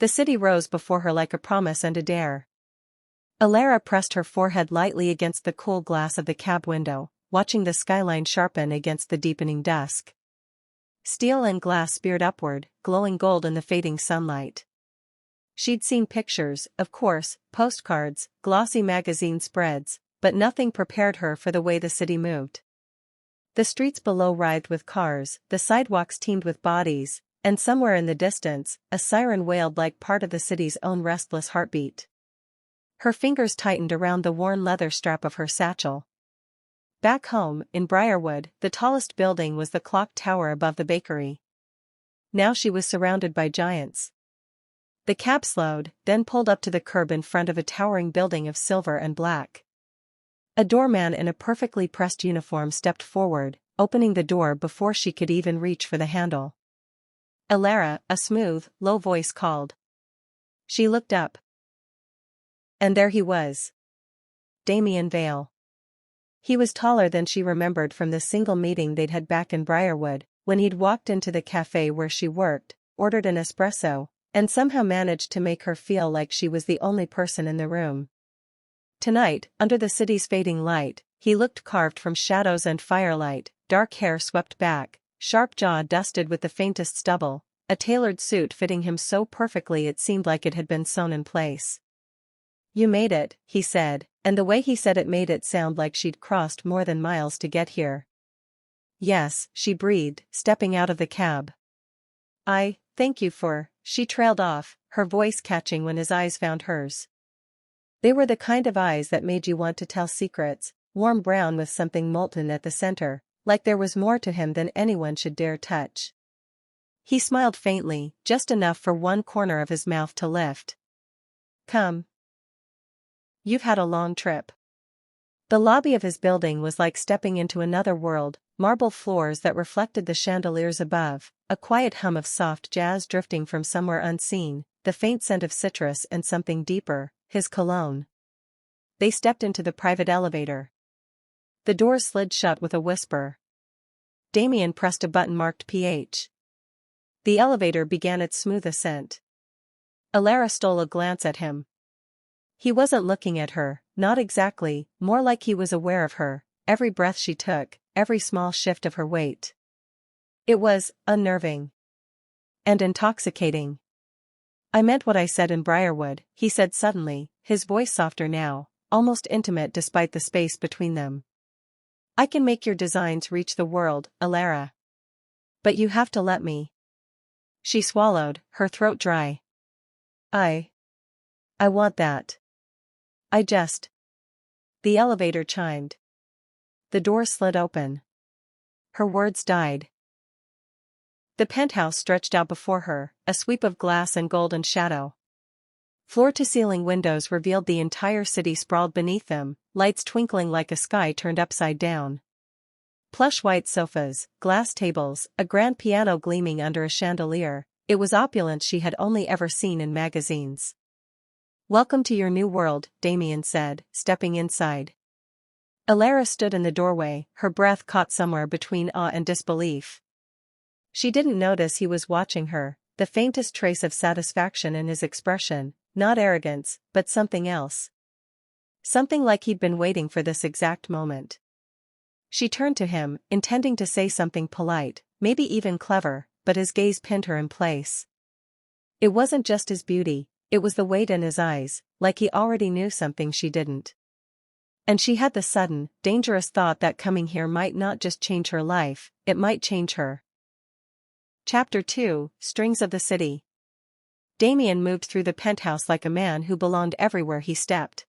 The city rose before her like a promise and a dare. Alara pressed her forehead lightly against the cool glass of the cab window, watching the skyline sharpen against the deepening dusk. Steel and glass speared upward, glowing gold in the fading sunlight. She'd seen pictures, of course, postcards, glossy magazine spreads, but nothing prepared her for the way the city moved. The streets below writhed with cars, the sidewalks teemed with bodies, and somewhere in the distance, a siren wailed like part of the city's own restless heartbeat. Her fingers tightened around the worn leather strap of her satchel. Back home, in Briarwood, the tallest building was the clock tower above the bakery. Now she was surrounded by giants. The cab slowed, then pulled up to the curb in front of a towering building of silver and black. A doorman in a perfectly pressed uniform stepped forward, opening the door before she could even reach for the handle. Alara, a smooth, low voice called. She looked up. And there he was. Damien Vale. He was taller than she remembered from the single meeting they'd had back in Briarwood, when he'd walked into the cafe where she worked, ordered an espresso, and somehow managed to make her feel like she was the only person in the room. Tonight, under the city's fading light, he looked carved from shadows and firelight, dark hair swept back, sharp jaw dusted with the faintest stubble, a tailored suit fitting him so perfectly it seemed like it had been sewn in place. "You made it," he said, and the way he said it made it sound like she'd crossed more than miles to get here. "Yes," she breathed, stepping out of the cab. Thank you for," she trailed off, her voice catching when his eyes found hers. They were the kind of eyes that made you want to tell secrets, warm brown with something molten at the center, like there was more to him than anyone should dare touch. He smiled faintly, just enough for one corner of his mouth to lift. "Come. You've had a long trip." The lobby of his building was like stepping into another world, marble floors that reflected the chandeliers above, a quiet hum of soft jazz drifting from somewhere unseen, the faint scent of citrus and something deeper, his cologne. They stepped into the private elevator. The doors slid shut with a whisper. Damien pressed a button marked PH. The elevator began its smooth ascent. Alara stole a glance at him. He wasn't looking at her, not exactly, more like he was aware of her, every breath she took, every small shift of her weight. It was unnerving. And intoxicating. "I meant what I said in Briarwood," he said suddenly, his voice softer now, almost intimate despite the space between them. "I can make your designs reach the world, Alara. But you have to let me." She swallowed, her throat dry. I want that. The elevator chimed. The door slid open. Her words died. The penthouse stretched out before her, a sweep of glass and golden shadow. Floor-to-ceiling windows revealed the entire city sprawled beneath them, lights twinkling like a sky turned upside down. Plush white sofas, glass tables, a grand piano gleaming under a chandelier, it was opulence she had only ever seen in magazines. "Welcome to your new world," Damien said, stepping inside. Alara stood in the doorway, her breath caught somewhere between awe and disbelief. She didn't notice he was watching her, the faintest trace of satisfaction in his expression, not arrogance, but something else. Something like he'd been waiting for this exact moment. She turned to him, intending to say something polite, maybe even clever, but his gaze pinned her in place. It wasn't just his beauty, it was the weight in his eyes, like he already knew something she didn't. And she had the sudden, dangerous thought that coming here might not just change her life, it might change her. Chapter 2, Strings of the City. Damien moved through the penthouse like a man who belonged everywhere he stepped.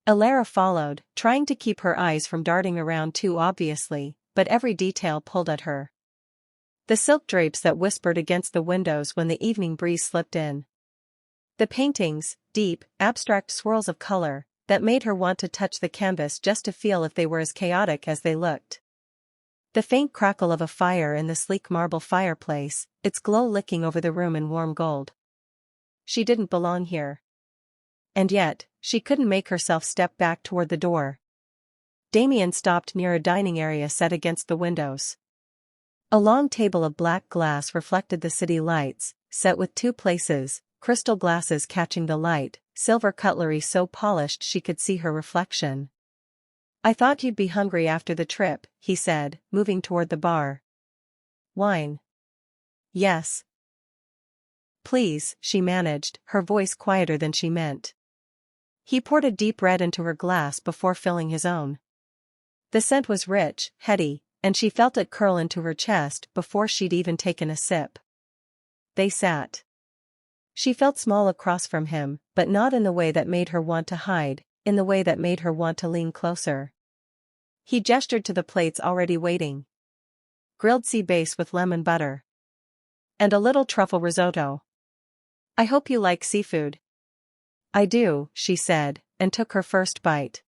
Alara followed, trying to keep her eyes from darting around too obviously, but every detail pulled at her. The silk drapes that whispered against the windows when the evening breeze slipped in. The paintings, deep, abstract swirls of color, that made her want to touch the canvas just to feel if they were as chaotic as they looked. The faint crackle of a fire in the sleek marble fireplace, its glow licking over the room in warm gold. She didn't belong here. And yet, she couldn't make herself step back toward the door. Damien stopped near a dining area set against the windows. A long table of black glass reflected the city lights, set with two places, crystal glasses catching the light, silver cutlery so polished she could see her reflection. "I thought you'd be hungry after the trip," he said, moving toward the bar. "Wine?" "Yes." "Please," she managed, her voice quieter than she meant. He poured a deep red into her glass before filling his own. The scent was rich, heady, and she felt it curl into her chest before she'd even taken a sip. They sat. She felt small across from him, but not in the way that made her want to hide, in the way that made her want to lean closer. He gestured to the plates already waiting. "Grilled sea bass with lemon butter. And a little truffle risotto. I hope you like seafood." "I do," she said, and took her first bite.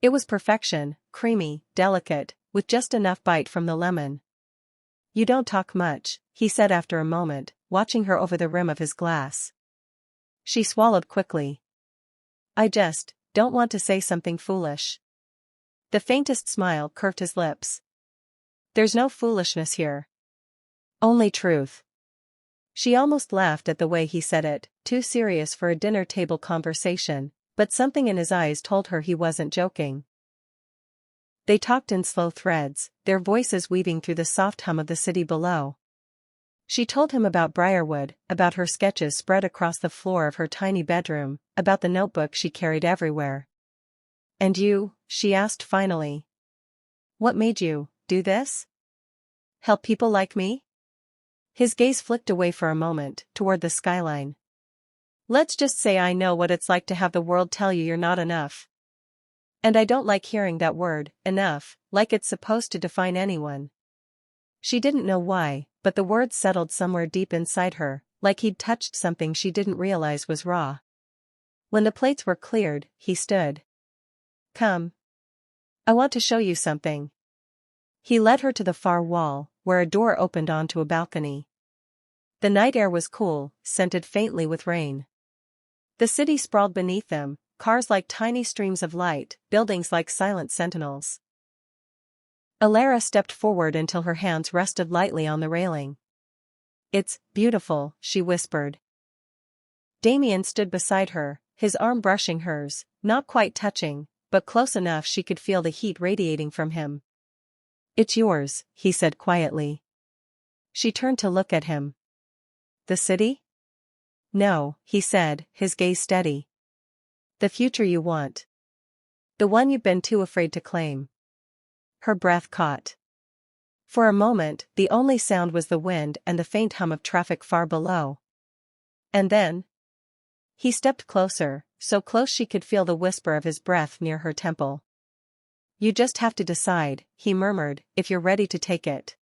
It was perfection, creamy, delicate, with just enough bite from the lemon. "You don't talk much," he said after a moment, watching her over the rim of his glass. She swallowed quickly. "I just don't want to say something foolish." The faintest smile curved his lips. "There's no foolishness here. Only truth." She almost laughed at the way he said it, too serious for a dinner table conversation, but something in his eyes told her he wasn't joking. They talked in slow threads, their voices weaving through the soft hum of the city below. She told him about Briarwood, about her sketches spread across the floor of her tiny bedroom, about the notebook she carried everywhere. "And you?" she asked finally. "What made you do this? Help people like me?" His gaze flicked away for a moment, toward the skyline. "Let's just say I know what it's like to have the world tell you you're not enough. And I don't like hearing that word, enough, like it's supposed to define anyone." She didn't know why, but the words settled somewhere deep inside her, like he'd touched something she didn't realize was raw. When the plates were cleared, he stood. "Come. I want to show you something." He led her to the far wall, where a door opened onto a balcony. The night air was cool, scented faintly with rain. The city sprawled beneath them, cars like tiny streams of light, buildings like silent sentinels. Alara stepped forward until her hands rested lightly on the railing. "It's beautiful," she whispered. Damien stood beside her, his arm brushing hers, not quite touching, but close enough she could feel the heat radiating from him. "It's yours," he said quietly. She turned to look at him. "The city?" "No," he said, his gaze steady. "The future you want. The one you've been too afraid to claim." Her breath caught. For a moment, the only sound was the wind and the faint hum of traffic far below. And then? He stepped closer, so close she could feel the whisper of his breath near her temple. "You just have to decide," he murmured, "if you're ready to take it."